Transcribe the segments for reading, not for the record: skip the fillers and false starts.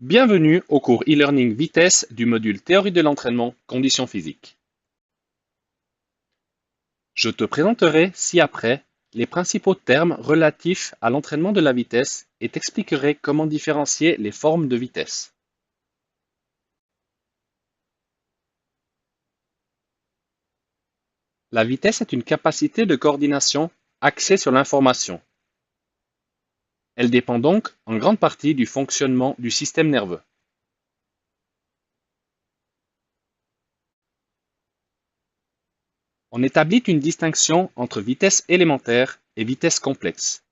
Bienvenue au cours e-learning vitesse du module théorie de l'entraînement, conditions physiques. Je te présenterai ci-après les principaux termes relatifs à l'entraînement de la vitesse et t'expliquerai comment différencier les formes de vitesse. La vitesse est une capacité de coordination axée sur l'information. Elle dépend donc en grande partie du fonctionnement du système nerveux. On établit une distinction entre vitesse élémentaire et vitesse complexe.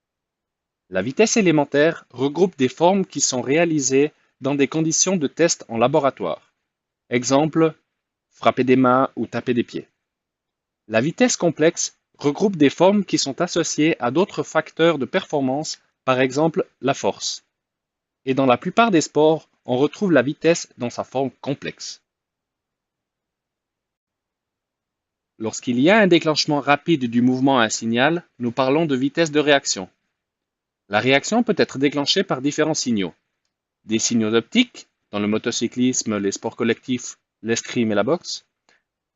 La vitesse élémentaire regroupe des formes qui sont réalisées dans des conditions de test en laboratoire. Exemple, frapper des mains ou taper des pieds. La vitesse complexe regroupe des formes qui sont associées à d'autres facteurs de performance, par exemple la force. Et dans la plupart des sports, on retrouve la vitesse dans sa forme complexe. Lorsqu'il y a un déclenchement rapide du mouvement à un signal, nous parlons de vitesse de réaction. La réaction peut être déclenchée par différents signaux. Des signaux optiques, dans le motocyclisme, les sports collectifs, l'escrime et la boxe.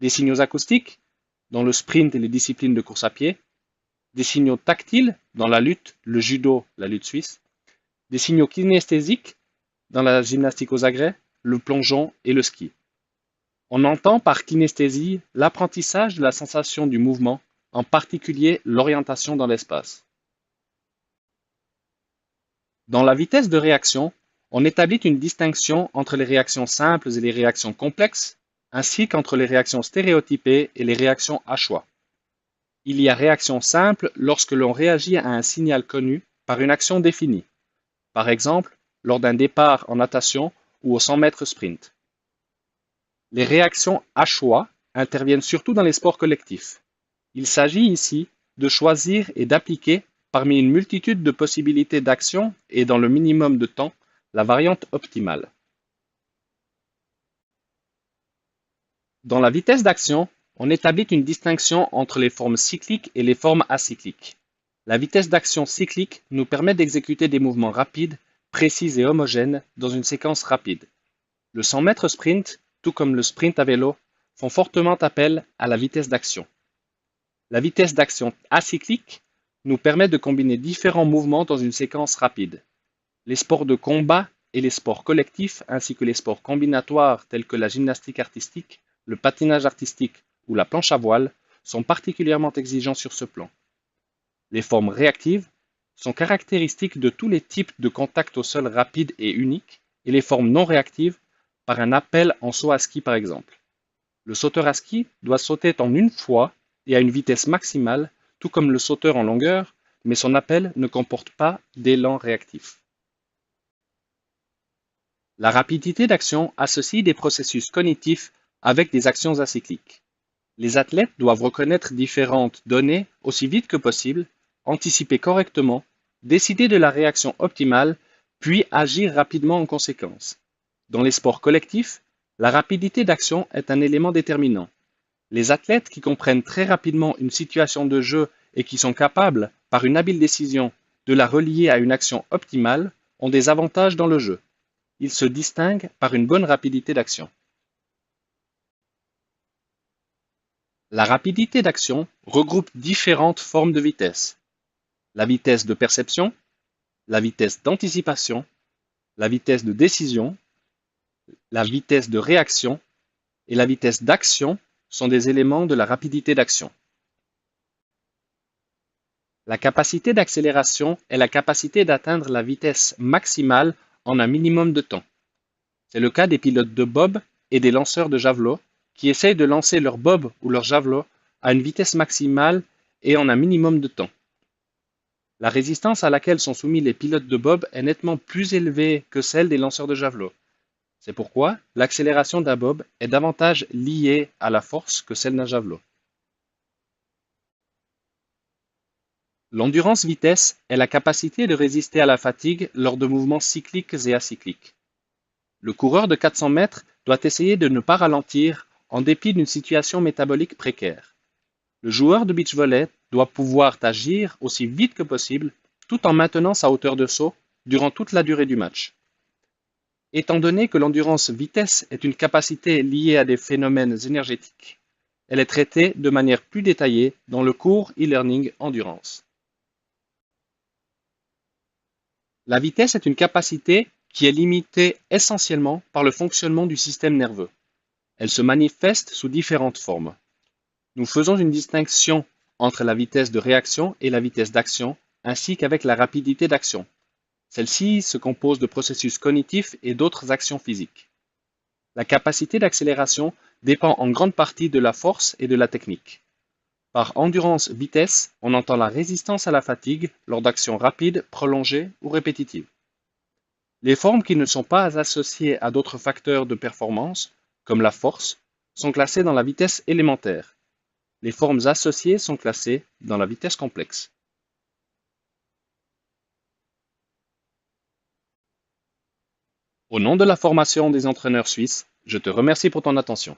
Des signaux acoustiques, dans le sprint et les disciplines de course à pied. Des signaux tactiles, dans la lutte, le judo, la lutte suisse. Des signaux kinesthésiques, dans la gymnastique aux agrès, le plongeon et le ski. On entend par kinesthésie l'apprentissage de la sensation du mouvement, en particulier l'orientation dans l'espace. Dans la vitesse de réaction, on établit une distinction entre les réactions simples et les réactions complexes, ainsi qu'entre les réactions stéréotypées et les réactions à choix. Il y a réaction simple lorsque l'on réagit à un signal connu par une action définie, par exemple lors d'un départ en natation ou au 100 mètres sprint. Les réactions à choix interviennent surtout dans les sports collectifs. Il s'agit ici de choisir et d'appliquer parmi une multitude de possibilités d'action et dans le minimum de temps, la variante optimale. Dans la vitesse d'action, on établit une distinction entre les formes cycliques et les formes acycliques. La vitesse d'action cyclique nous permet d'exécuter des mouvements rapides, précis et homogènes dans une séquence rapide. Le 100 mètres sprint, tout comme le sprint à vélo, font fortement appel à la vitesse d'action. La vitesse d'action acyclique nous permet de combiner différents mouvements dans une séquence rapide. Les sports de combat et les sports collectifs, ainsi que les sports combinatoires tels que la gymnastique artistique, le patinage artistique ou la planche à voile, sont particulièrement exigeants sur ce plan. Les formes réactives sont caractéristiques de tous les types de contacts au sol rapides et uniques, et les formes non réactives par un appel en saut à ski par exemple. Le sauteur à ski doit sauter en une fois et à une vitesse maximale, tout comme le sauteur en longueur, mais son appel ne comporte pas d'élan réactif. La rapidité d'action associe des processus cognitifs avec des actions acycliques. Les athlètes doivent reconnaître différentes données aussi vite que possible, anticiper correctement, décider de la réaction optimale, puis agir rapidement en conséquence. Dans les sports collectifs, la rapidité d'action est un élément déterminant. Les athlètes qui comprennent très rapidement une situation de jeu et qui sont capables, par une habile décision, de la relier à une action optimale, ont des avantages dans le jeu. Ils se distinguent par une bonne rapidité d'action. La rapidité d'action regroupe différentes formes de vitesse. La vitesse de perception, la vitesse d'anticipation, la vitesse de décision, la vitesse de réaction et la vitesse d'action sont des éléments de la rapidité d'action. La capacité d'accélération est la capacité d'atteindre la vitesse maximale en un minimum de temps. C'est le cas des pilotes de bob et des lanceurs de javelot qui essayent de lancer leur bob ou leur javelot à une vitesse maximale et en un minimum de temps. La résistance à laquelle sont soumis les pilotes de bob est nettement plus élevée que celle des lanceurs de javelot. C'est pourquoi l'accélération d'un bob est davantage liée à la force que celle d'un javelot. L'endurance vitesse est la capacité de résister à la fatigue lors de mouvements cycliques et acycliques. Le coureur de 400 mètres doit essayer de ne pas ralentir en dépit d'une situation métabolique précaire. Le joueur de beach volley doit pouvoir agir aussi vite que possible tout en maintenant sa hauteur de saut durant toute la durée du match. Étant donné que l'endurance-vitesse est une capacité liée à des phénomènes énergétiques, elle est traitée de manière plus détaillée dans le cours e-learning Endurance. La vitesse est une capacité qui est limitée essentiellement par le fonctionnement du système nerveux. Elle se manifeste sous différentes formes. Nous faisons une distinction entre la vitesse de réaction et la vitesse d'action, ainsi qu'avec la rapidité d'action. Celle-ci se compose de processus cognitifs et d'autres actions physiques. La capacité d'accélération dépend en grande partie de la force et de la technique. Par endurance-vitesse, on entend la résistance à la fatigue lors d'actions rapides, prolongées ou répétitives. Les formes qui ne sont pas associées à d'autres facteurs de performance, comme la force, sont classées dans la vitesse élémentaire. Les formes associées sont classées dans la vitesse complexe. Au nom de la formation des entraîneurs suisses, je te remercie pour ton attention.